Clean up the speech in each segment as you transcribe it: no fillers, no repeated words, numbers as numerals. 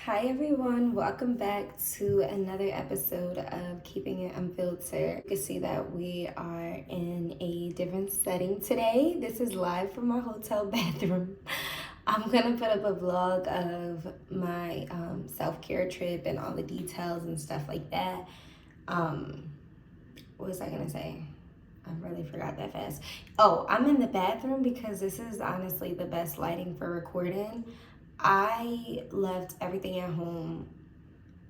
Hi everyone, welcome back to another episode of Keeping It Unfiltered. You can see that we are in a different setting today. This is live from our hotel bathroom. I'm gonna put up a vlog of my self-care trip and all the details and stuff like that. What was I gonna say? I really forgot that fast. Oh, I'm in the bathroom because this is honestly the best lighting for recording. I left everything at home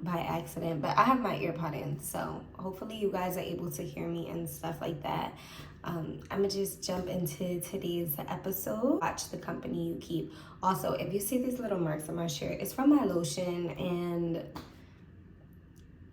by accident, but I have my earpod in, so hopefully you guys are able to hear me and stuff like that. I'm gonna just jump into today's episode. Watch the company you keep. Also, if you see these little marks on my shirt, it's from my lotion, and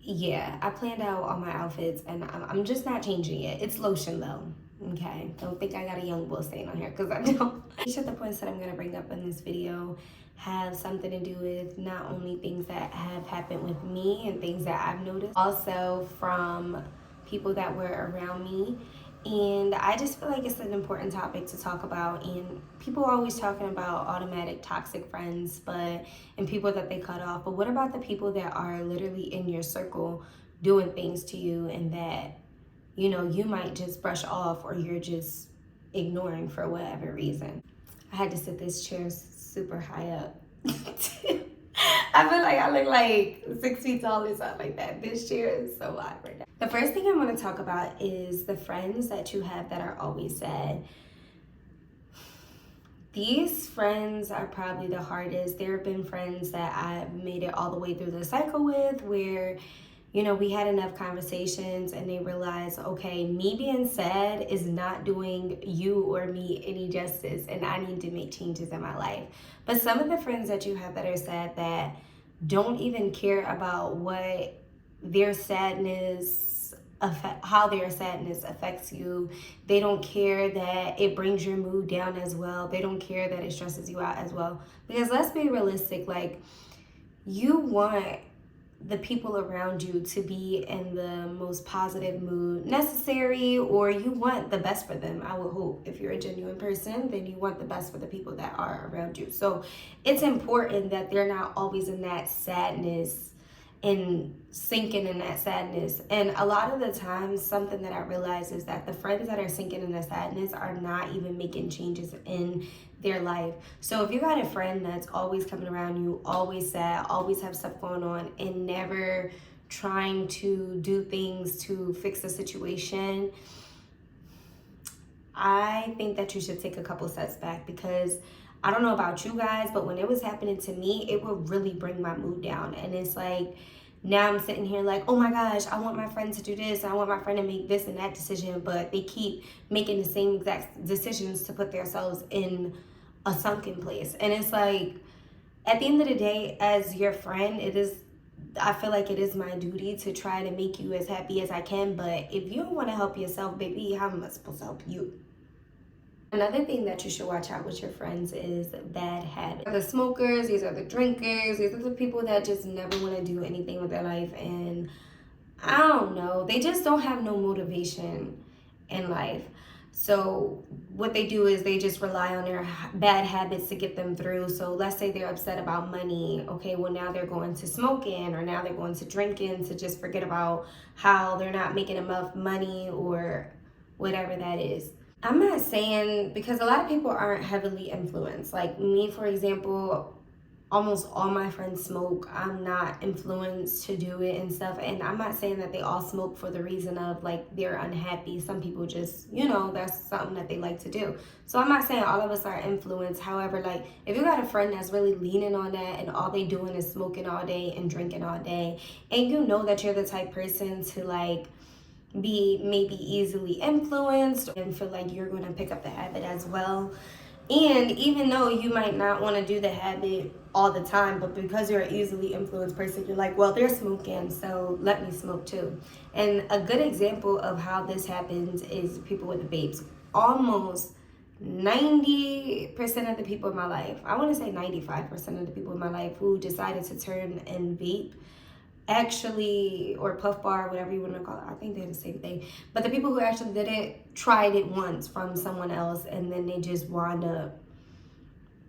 yeah, I planned out all my outfits and I'm just not changing it. It's lotion though. Okay, don't think I got a young bull stain on here because I don't. Each of the points that I'm gonna bring up in this video have something to do with not only things that have happened with me and things that I've noticed, also from people that were around me. And I just feel like it's an important topic to talk about. And people are always talking about automatic toxic friends, and people that they cut off. But what about the people that are literally in your circle doing things to you and that, you know, you might just brush off or you're just ignoring for whatever reason? I had to sit this chair super high up. I feel like I look like 6 feet tall or something like that. This chair is so high right now. The first thing I want to talk about is the friends that you have that are always sad. These friends are probably the hardest. There have been friends that I've made it all the way through the cycle with where, you know, we had enough conversations and they realized, okay, me being sad is not doing you or me any justice and I need to make changes in my life. But some of the friends that you have that are sad that don't even care about what their sadness, how their sadness affects you. They don't care that it brings your mood down as well. They don't care that it stresses you out as well. Because let's be realistic, like, you want the people around you to be in the most positive mood necessary, or you want the best for them. I would hope if you're a genuine person, then you want the best for the people that are around you. So it's important that they're not always in that sadness and sinking in that sadness. And a lot of the times, something that I realize is that the friends that are sinking in the sadness are not even making changes in their life. So if you got a friend that's always coming around you, always sad, always have stuff going on, and never trying to do things to fix the situation, I think that you should take a couple steps back, because I don't know about you guys, but when it was happening to me, it would really bring my mood down. And it's like, now I'm sitting here like, oh my gosh, I want my friend to do this. I want my friend to make this and that decision, but they keep making the same exact decisions to put themselves in a sunken place. And it's like, at the end of the day, as your friend, I feel like it is my duty to try to make you as happy as I can. But if you don't want to help yourself, baby, how am I supposed to help you? Another thing that you should watch out with your friends is bad habits. The smokers, these are the drinkers, these are the people that just never want to do anything with their life. And I don't know, they just don't have no motivation in life. So what they do is they just rely on their bad habits to get them through. So let's say they're upset about money. Okay, well now they're going to smoking, or now they're going to drinking to just forget about how they're not making enough money or whatever that is. I'm not saying, because a lot of people aren't heavily influenced. Like me, for example, almost all my friends smoke. I'm not influenced to do it and stuff. And I'm not saying that they all smoke for the reason of like they're unhappy. Some people just, you know, that's something that they like to do. So I'm not saying all of us are influenced. However, like if you got a friend that's really leaning on that and all they doing is smoking all day and drinking all day, and you know that you're the type person to like be maybe easily influenced and feel like you're going to pick up the habit as well. And even though you might not want to do the habit all the time, but because you're an easily influenced person, you're like, well, they're smoking, so let me smoke too. And a good example of how this happens is people with the vapes. Almost 90% of the people in my life, I want to say 95% of the people in my life who decided to turn and vape, actually, or puff bar, whatever you want to call it, I think they're the same thing, but the people who actually did it tried it once from someone else, and then they just wound up,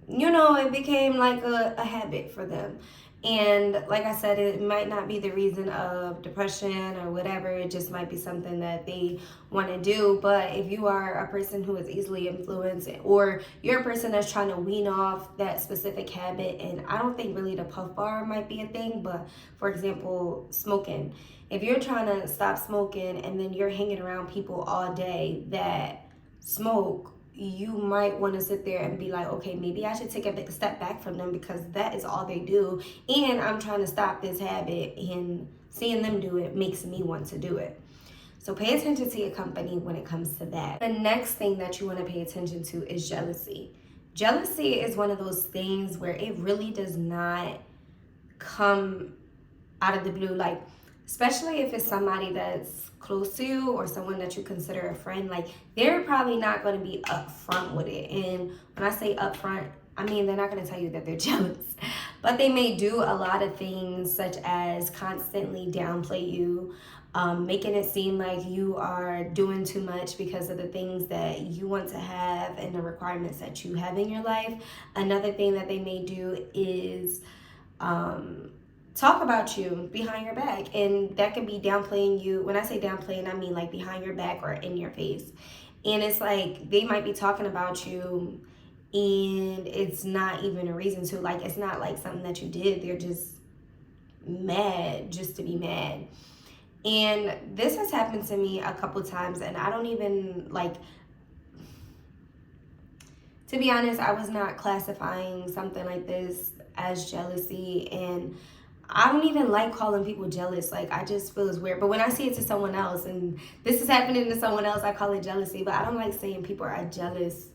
you know, it became like a habit for them. And like I said, it might not be the reason of depression or whatever. It just might be something that they want to do. But if you are a person who is easily influenced, or you're a person that's trying to wean off that specific habit, and I don't think really the puff bar might be a thing, but for example, smoking. If you're trying to stop smoking and then you're hanging around people all day that smoke, you might want to sit there and be like, okay, maybe I should take a big step back from them because that is all they do. And I'm trying to stop this habit, and seeing them do it makes me want to do it. So pay attention to your company when it comes to that. The next thing that you want to pay attention to is jealousy. Jealousy is one of those things where it really does not come out of the blue. Like, especially if it's somebody that's close to you or someone that you consider a friend, like they're probably not going to be upfront with it. And when I say upfront, I mean they're not going to tell you that they're jealous, but they may do a lot of things such as constantly downplay you, making it seem like you are doing too much because of the things that you want to have and the requirements that you have in your life. Another thing that they may do is talk about you behind your back, and that can be downplaying you. When I say downplaying, I mean like behind your back or in your face. And it's like they might be talking about you and it's not even a reason to. Like, it's not like something that you did. They're just mad just to be mad. And this has happened to me a couple times, and I don't even like, to be honest, I was not classifying something like this as jealousy, and I don't even like calling people jealous. Like, I just feel it's weird. But when I see it to someone else, and this is happening to someone else, I call it jealousy. But I don't like saying people are jealous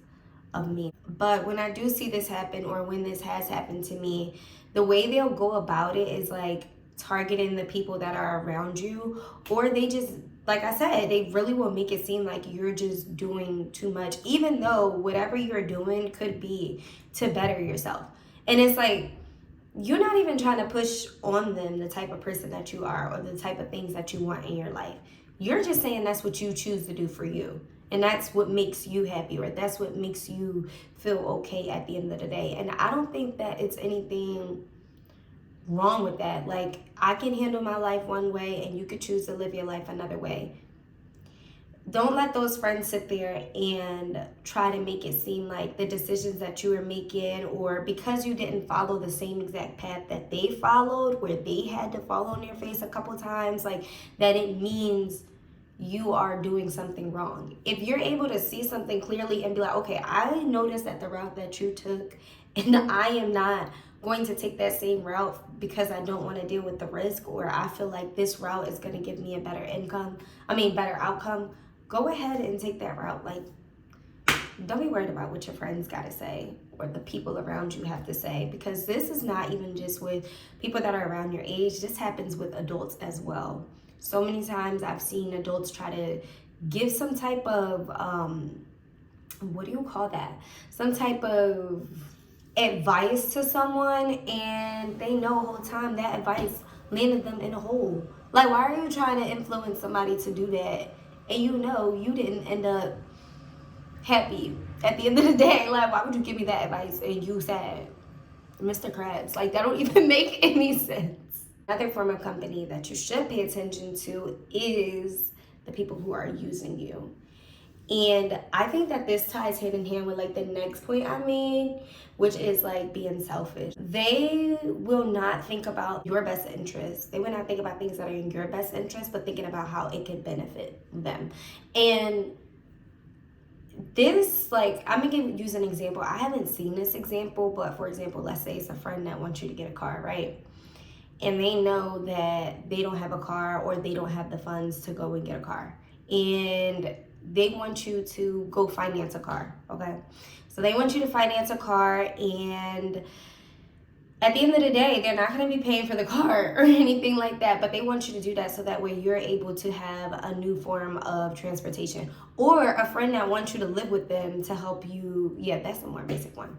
of me. But when I do see this happen, or when this has happened to me, the way they'll go about it is like targeting the people that are around you, or they just, like I said, they really will make it seem like you're just doing too much, even though whatever you're doing could be to better yourself. And it's like, you're not even trying to push on them the type of person that you are or the type of things that you want in your life. You're just saying that's what you choose to do for you. And that's what makes you happy, or that's what makes you feel okay at the end of the day. And I don't think that it's anything wrong with that. Like, I can handle my life one way and you could choose to live your life another way. Don't let those friends sit there and try to make it seem like the decisions that you are making, or because you didn't follow the same exact path that they followed, where they had to fall on their face a couple times, like that it means you are doing something wrong. If you're able to see something clearly and be like, okay, I noticed that the route that you took, and I am not going to take that same route because I don't want to deal with the risk, or I feel like this route is going to give me a better better outcome. Go ahead and take that route. Like, don't be worried about what your friends got to say or the people around you have to say, because this is not even just with people that are around your age. This happens with adults as well. So many times I've seen adults try to give some type of, what do you call that? Some type of advice to someone, and they know the whole time that advice landed them in a hole. Like, why are you trying to influence somebody to do that? And you know you didn't end up happy at the end of the day. Like, why would you give me that advice and you sad? Mr. Krabs. Like, that don't even make any sense. Another form of company that you should pay attention to is the people who are using you. And I think that this ties hand in hand with like the next point I made, which is like being selfish. They will not think about your best interest. They will not think about things that are in your best interest, but thinking about how it could benefit them. And this, like, I'm gonna use an example. I haven't seen this example, but for example, let's say it's a friend that wants you to get a car, right? And they know that they don't have a car, or they don't have the funds to go and get a car. And they want you to go finance a car, okay? So they want you to finance a car, and at the end of the day, they're not going to be paying for the car or anything like that, but they want you to do that so that way you're able to have a new form of transportation. Or a friend that wants you to live with them to help you. Yeah, that's the more basic one.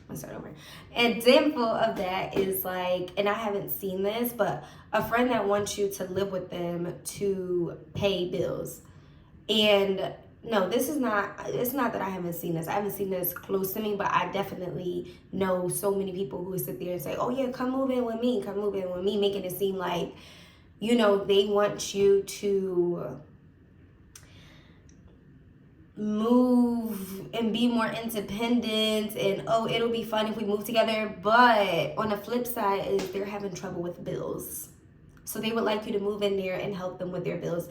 Let's start over. An example of that is like, and I haven't seen this, but a friend that wants you to live with them to pay bills. And no, this is not, it's not that I haven't seen this. I haven't seen this close to me, but I definitely know so many people who sit there and say, oh yeah, come move in with me, come move in with me, making it seem like, you know, they want you to move and be more independent, and oh, it'll be fun if we move together. But on the flip side is they're having trouble with bills, so they would like you to move in there and help them with their bills,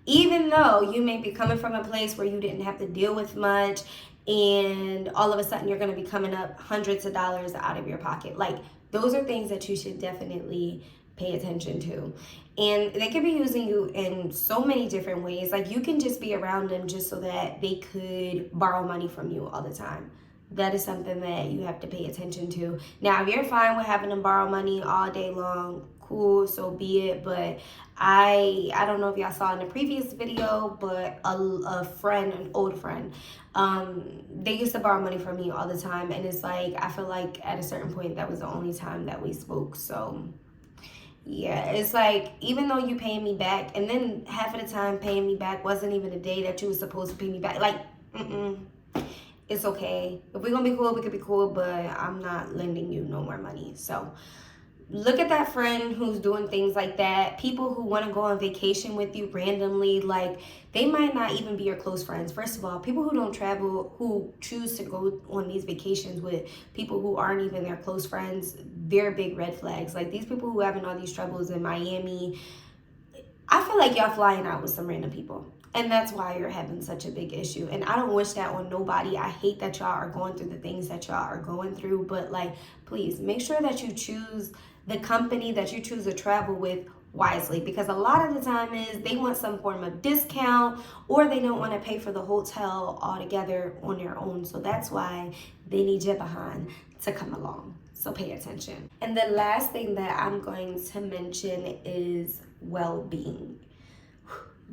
even though you may be coming from a place where you didn't have to deal with much, and all of a sudden you're going to be coming up hundreds of dollars out of your pocket. Like, those are things that you should definitely pay attention to. And they could be using you in so many different ways. Like, you can just be around them just so that they could borrow money from you all the time. That is something that you have to pay attention to. Now, if you're fine with having them borrow money all day long, cool, so be it. But I don't know if y'all saw in the previous video, but a friend, an old friend, they used to borrow money from me all the time. And it's like, I feel like at a certain point, that was the only time that we spoke. So yeah, it's like, even though you paying me back, and then half of the time paying me back wasn't even the day that you were supposed to pay me back. Like, it's okay. If we're gonna be cool, we could be cool, but I'm not lending you no more money. So look at that friend who's doing things like that. People who want to go on vacation with you randomly, like, they might not even be your close friends. First of all, people who don't travel, who choose to go on these vacations with people who aren't even their close friends, they're big red flags. Like, these people who having all these troubles in Miami, I feel like y'all flying out with some random people. And that's why you're having such a big issue. And I don't wish that on nobody. I hate that y'all are going through the things that y'all are going through. But, like, please make sure that you choose the company that you choose to travel with wisely, because a lot of the time is they want some form of discount, or they don't want to pay for the hotel altogether on their own. So that's why they need you behind to come along. So pay attention. And the last thing that I'm going to mention is well-being.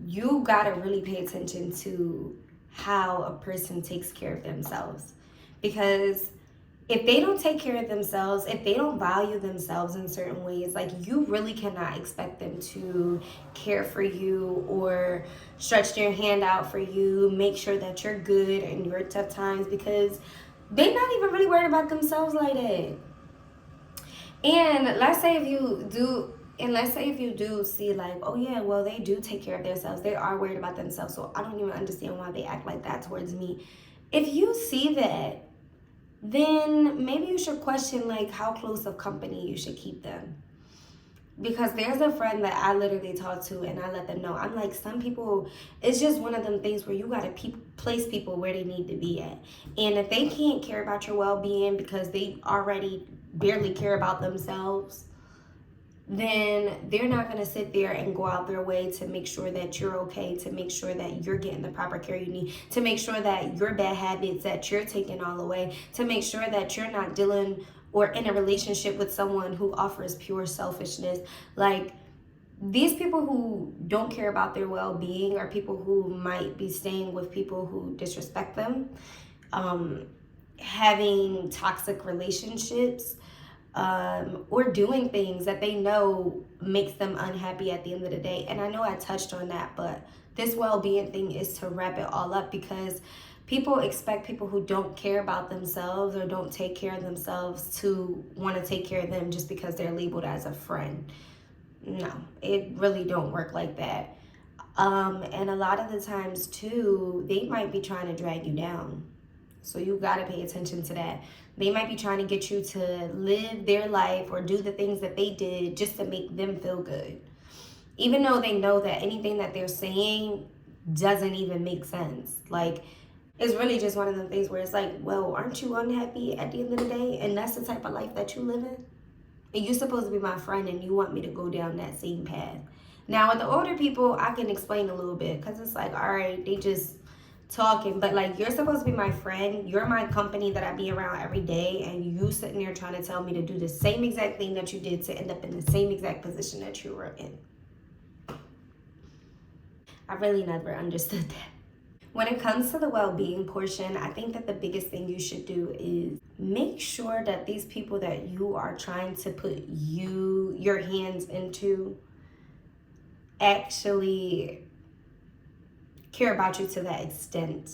You gotta really pay attention to how a person takes care of themselves, because if they don't take care of themselves, if they don't value themselves in certain ways, like, you really cannot expect them to care for you or stretch their hand out for you, make sure that you're good in your tough times, because they're not even really worried about themselves like that. And let's say if you do see, like, oh yeah, well, they do take care of themselves, they are worried about themselves, so I don't even understand why they act like that towards me. If you see that, then maybe you should question, like, how close of company you should keep them. Because there's a friend that I literally talk to, and I let them know, I'm like, some people, it's just one of them things where you got to place people where they need to be at. And if they can't care about your well-being because they already barely care about themselves, then they're not going to sit there and go out their way to make sure that you're okay, to make sure that you're getting the proper care you need, to make sure that your bad habits that you're taking all away, to make sure that you're not dealing or in a relationship with someone who offers pure selfishness. Like, these people who don't care about their well-being are people who might be staying with people who disrespect them, having toxic relationships, or doing things that they know makes them unhappy at the end of the day. And I know I touched on that, but this well-being thing is to wrap it all up, because people expect people who don't care about themselves or don't take care of themselves to want to take care of them just because they're labeled as a friend. No, it really don't work like that. And a lot of the times too, they might be trying to drag you down. So you got to pay attention to that. They might be trying to get you to live their life or do the things that they did just to make them feel good, even though they know that anything that they're saying doesn't even make sense. Like, it's really just one of the things where it's like, well, aren't you unhappy at the end of the day? And that's the type of life that you live in? And you're supposed to be my friend, and you want me to go down that same path. Now, with the older people, I can explain a little bit, because it's like, all right, they just talking, but like, you're supposed to be my friend, you're my company that I be around every day, and you sitting there trying to tell me to do the same exact thing that you did to end up in the same exact position that you were in. I really never understood that. When it comes to the well-being portion, I think that the biggest thing you should do is make sure that these people that you are trying to put your hands into actually care about you to that extent.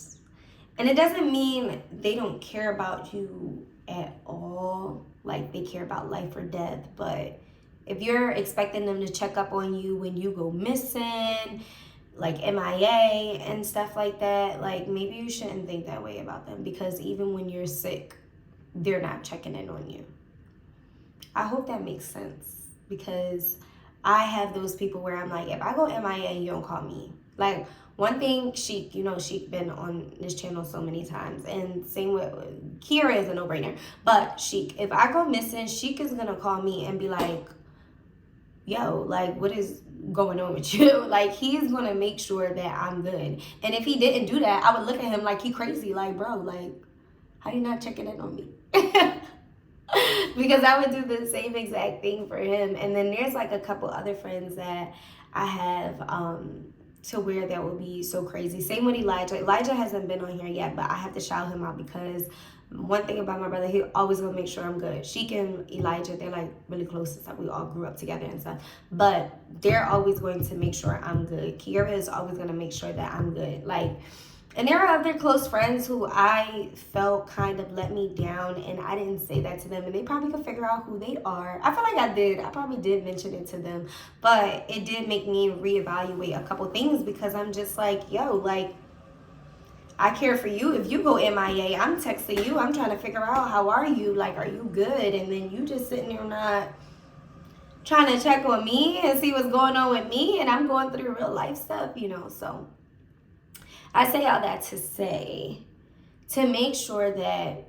And it doesn't mean they don't care about you at all, like they care about life or death. But if you're expecting them to check up on you when you go missing, like MIA and stuff like that, like maybe you shouldn't think that way about them, because even when you're sick, they're not checking in on you. I hope that makes sense, because I have those people where I'm like, if I go MIA, you don't call me. Like, one thing, Sheik, you know, Sheik been on this channel so many times, and same with Kira is a no-brainer. But Sheik, if I go missing, Sheik is gonna call me and be like, yo, like, what is going on with you? Like, he's gonna make sure that I'm good. And if he didn't do that, I would look at him like he crazy. Like, bro, like, how you not checking in on me? Because I would do the same exact thing for him. And then there's like a couple other friends that I have to where that would be so crazy. Same with Elijah. Elijah hasn't been on here yet, but I have to shout him out, because one thing about my brother, he always gonna make sure I'm good. Sheik and Elijah, they're like really close and stuff. We all grew up together and stuff. But they're always going to make sure I'm good. Kiera is always gonna make sure that I'm good. Like, and there are other close friends who I felt kind of let me down, and I didn't say that to them, and they probably could figure out who they are. I feel like I did. I probably did mention it to them, but it did make me reevaluate a couple things, because I'm just like, yo, like, I care for you. If you go MIA, I'm texting you. I'm trying to figure out, how are you? Like, are you good? And then you just sitting there not trying to check on me and see what's going on with me, and I'm going through real life stuff, you know, so I say all that to say, to make sure that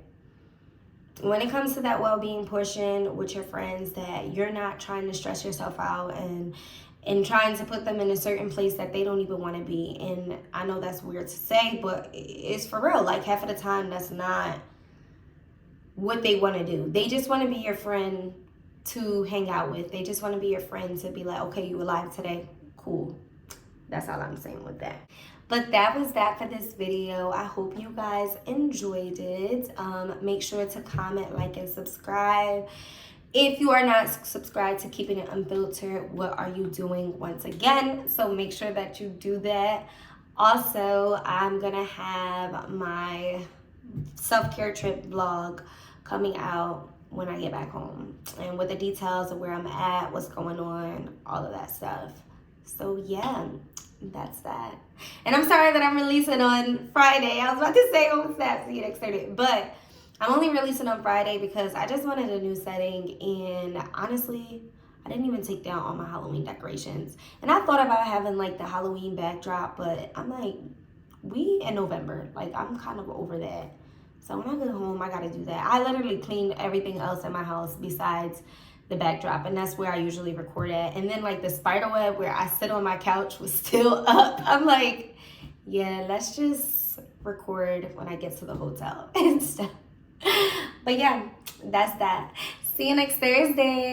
when it comes to that well-being portion with your friends, that you're not trying to stress yourself out and trying to put them in a certain place that they don't even want to be. And I know that's weird to say, but it's for real. Like, half of the time, that's not what they want to do. They just want to be your friend to hang out with. They just want to be your friend to be like, okay, you alive today? Cool. That's all I'm saying with that. But that was that for this video. I hope you guys enjoyed it. Make sure to comment, like, and subscribe. If you are not subscribed to Keeping It Unfiltered, what are you doing once again? So make sure that you do that. Also, I'm going to have my self-care trip vlog coming out when I get back home, and with the details of where I'm at, what's going on, all of that stuff. So yeah, that's that. And I'm sorry that I'm releasing on Friday. I was about to say on Snap, see you next Thursday, but I'm only releasing on Friday because I just wanted a new setting, and honestly, I didn't even take down all my Halloween decorations. And I thought about having like the Halloween backdrop, but I'm like, we in November, like I'm kind of over that. So when I get home, I gotta do that. I literally cleaned everything else in my house besides the backdrop, and that's where I usually record at. And then like the spider web where I sit on my couch was still up. I'm like, yeah, let's just record when I get to the hotel and stuff. But yeah, that's that. See you next Thursday.